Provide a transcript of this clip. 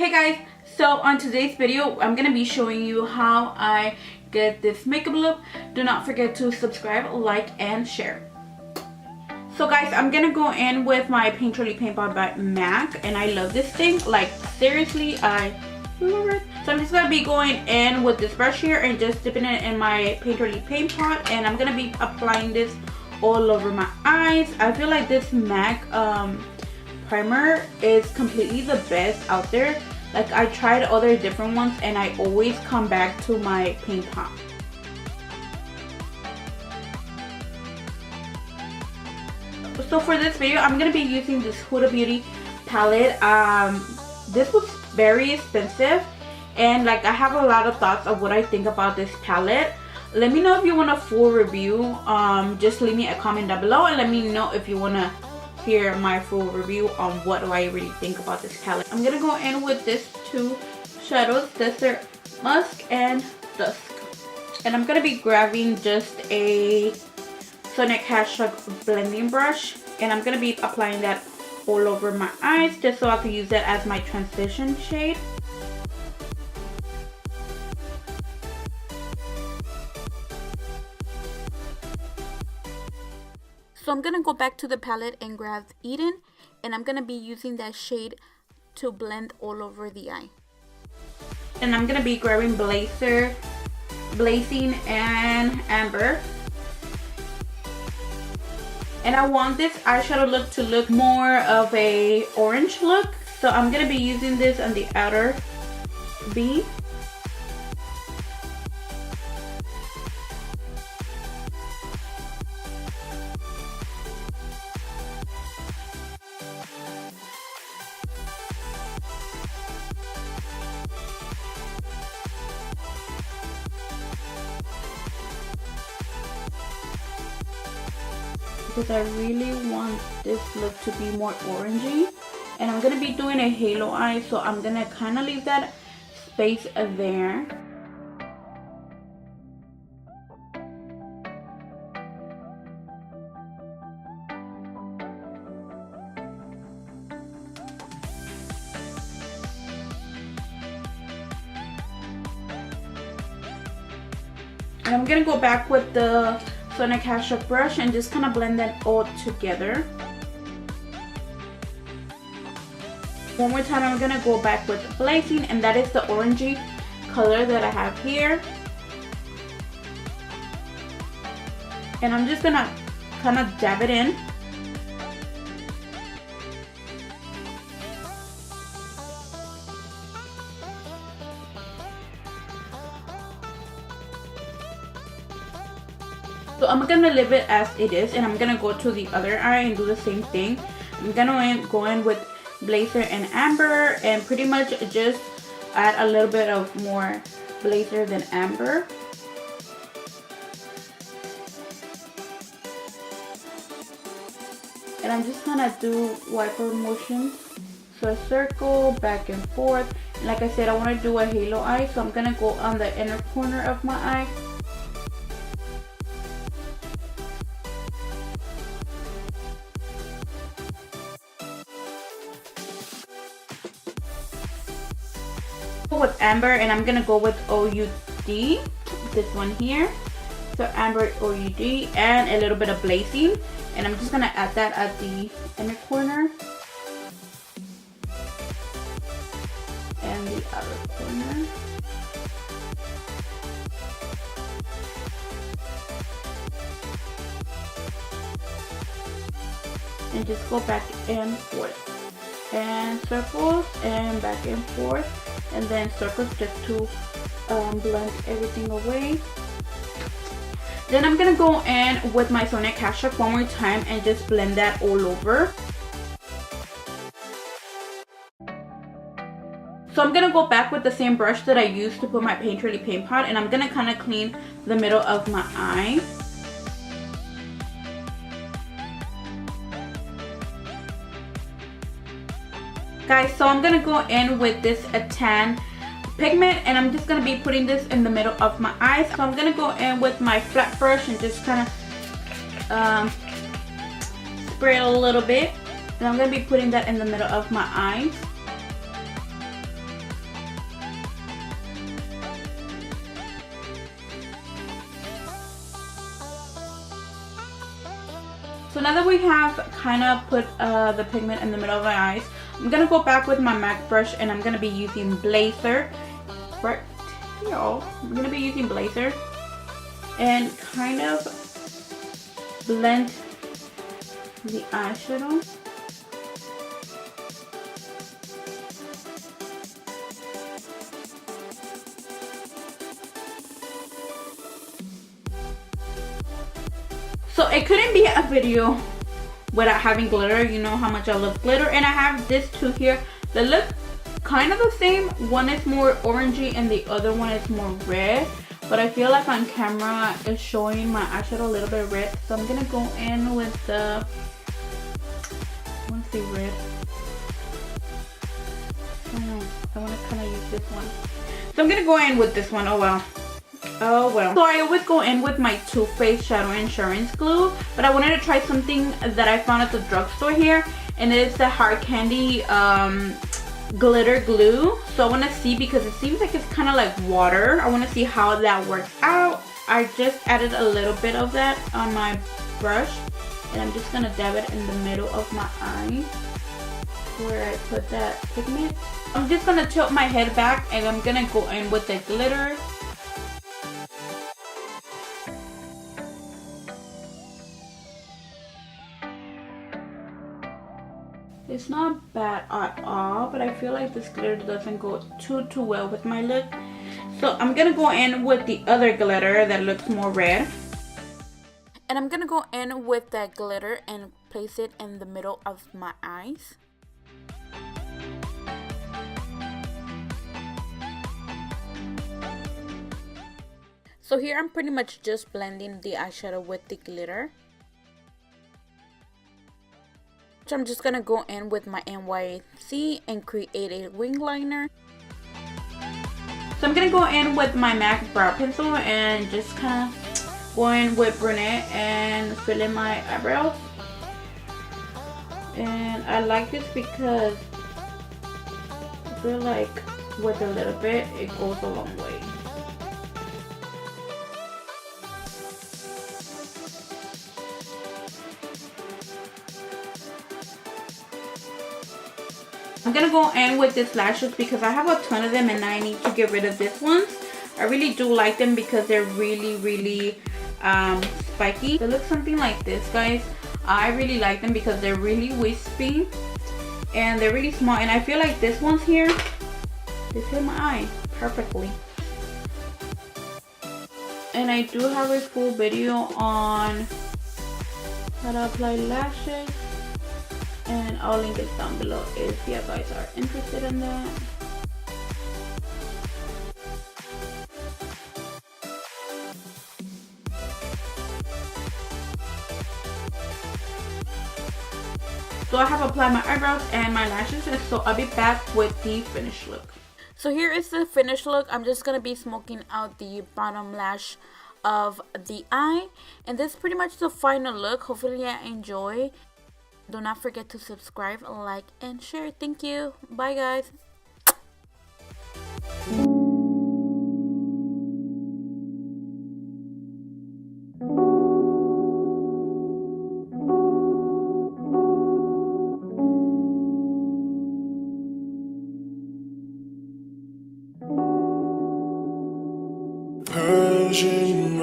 Hey guys, so on today's video I'm gonna be showing you how I get this makeup look. Do not forget to subscribe, like, and share. So guys, I'm gonna go in with my Painterly Paint Pot by MAC, and I love this thing. Like, seriously, I love it. So I'm just gonna be going in with this brush here and just dipping it in my Painterly Paint Pot, and I'm gonna be applying this all over my eyes. I feel like this MAC primer is completely the best out there. Like, I tried other different ones and I always come back to my paint pot. So for this video I'm gonna be using this Huda Beauty palette. This was very expensive, and like, I have a lot of thoughts of what I think about this palette. Let me know if you want a full review. Just leave me a comment down below and let me know if you want to hear my full review on what do I really think about this palette. I'm gonna go in with these two shadows, Desert Musk and Dusk, and I'm gonna be grabbing just a Sonic Hashtag blending brush, and I'm gonna be applying that all over my eyes just so I can use that as my transition shade. So I'm going to go back to the palette and grab Eden, and I'm going to be using that shade to blend all over the eye. And I'm going to be grabbing Blazing and Amber. And I want this eyeshadow look to look more of a orange look, so I'm going to be using this on the outer V. Because I really want this look to be more orangey, and I'm going to be doing a halo eye, so I'm going to kind of leave that space there. And I'm going to go back with the Sonic Hashtag brush and just kind of blend that all together. One more time, I'm gonna go back with Blazing, and that is the orangey color that I have here. And I'm just gonna kind of dab it in. So I'm gonna leave it as it is, and I'm gonna go to the other eye and do the same thing. I'm gonna go in with Blazer and Amber and pretty much just add a little bit of more Blazer than Amber. And I'm just gonna do wiper motions. So a circle, back and forth. And like I said, I wanna do a halo eye, so I'm gonna go on the inner corner of my eye. With Amber, and I'm gonna go with OUD, this one here. So Amber, OUD, and a little bit of Blazing, and I'm just gonna add that at the inner corner and the outer corner. And just go back and forth, and circles, and back and forth, and then circles just to blend everything away. Then I'm gonna go in with my Sonic Hashtag one more time and just blend that all over. So I'm gonna go back with the same brush that I used to put my Painterly Paint Pot, and I'm gonna kind of clean the middle of my eye. Guys, so I'm gonna go in with this tan pigment, and I'm just gonna be putting this in the middle of my eyes. So I'm gonna go in with my flat brush and just kind of spray it a little bit, and I'm gonna be putting that in the middle of my eyes. So now that we have kind of put the pigment in the middle of my eyes, I'm going to go back with my MAC brush and I'm going to be using Blazer. Right here. I'm going to be using Blazer and kind of blend the eyeshadow. So it couldn't be a video without having glitter. You know how much I love glitter. And I have this two here that look kind of the same. One is more orangey and the other one is more red. But I feel like on camera it's showing my eyeshadow a little bit red. So I'm going to go in with the, I want to say red. I want to kind of use this one. So I'm going to go in with this one. Oh well. Oh well. So I always go in with my Too Faced Shadow Insurance Glue. But I wanted to try something that I found at the drugstore here. And it's the Hard Candy glitter glue. So I want to see, because it seems like it's kind of like water. I want to see how that works out. I just added a little bit of that on my brush. And I'm just going to dab it in the middle of my eye where I put that pigment. I'm just going to tilt my head back and I'm going to go in with the glitter. It's not bad at all, but I feel like this glitter doesn't go too well with my look. So I'm gonna go in with the other glitter that looks more red. And I'm gonna go in with that glitter and place it in the middle of my eyes. So here I'm pretty much just blending the eyeshadow with the glitter. So I'm just gonna go in with my NYC and create a wing liner. So I'm gonna go in with my MAC brow pencil and just kind of go in with brunette and fill in my eyebrows. And I like this because I feel like with a little bit it goes a long way. I'm gonna go in with these lashes because I have a ton of them and I need to get rid of these ones. I really do like them because they're really spiky. They look something like this, guys. I really like them because they're really wispy and they're really small, and I feel like this one's here, they fit my eye perfectly. And I do have a full video on how to apply lashes, and I'll link it down below if you guys are interested in that. So I have applied my eyebrows and my lashes, and so I'll be back with the finished look. So here is the finished look. I'm just going to be smoking out the bottom lash of the eye, and this is pretty much the final look. Hopefully I enjoy. Do not forget to subscribe, like, and share. Thank you. Bye, guys. Persian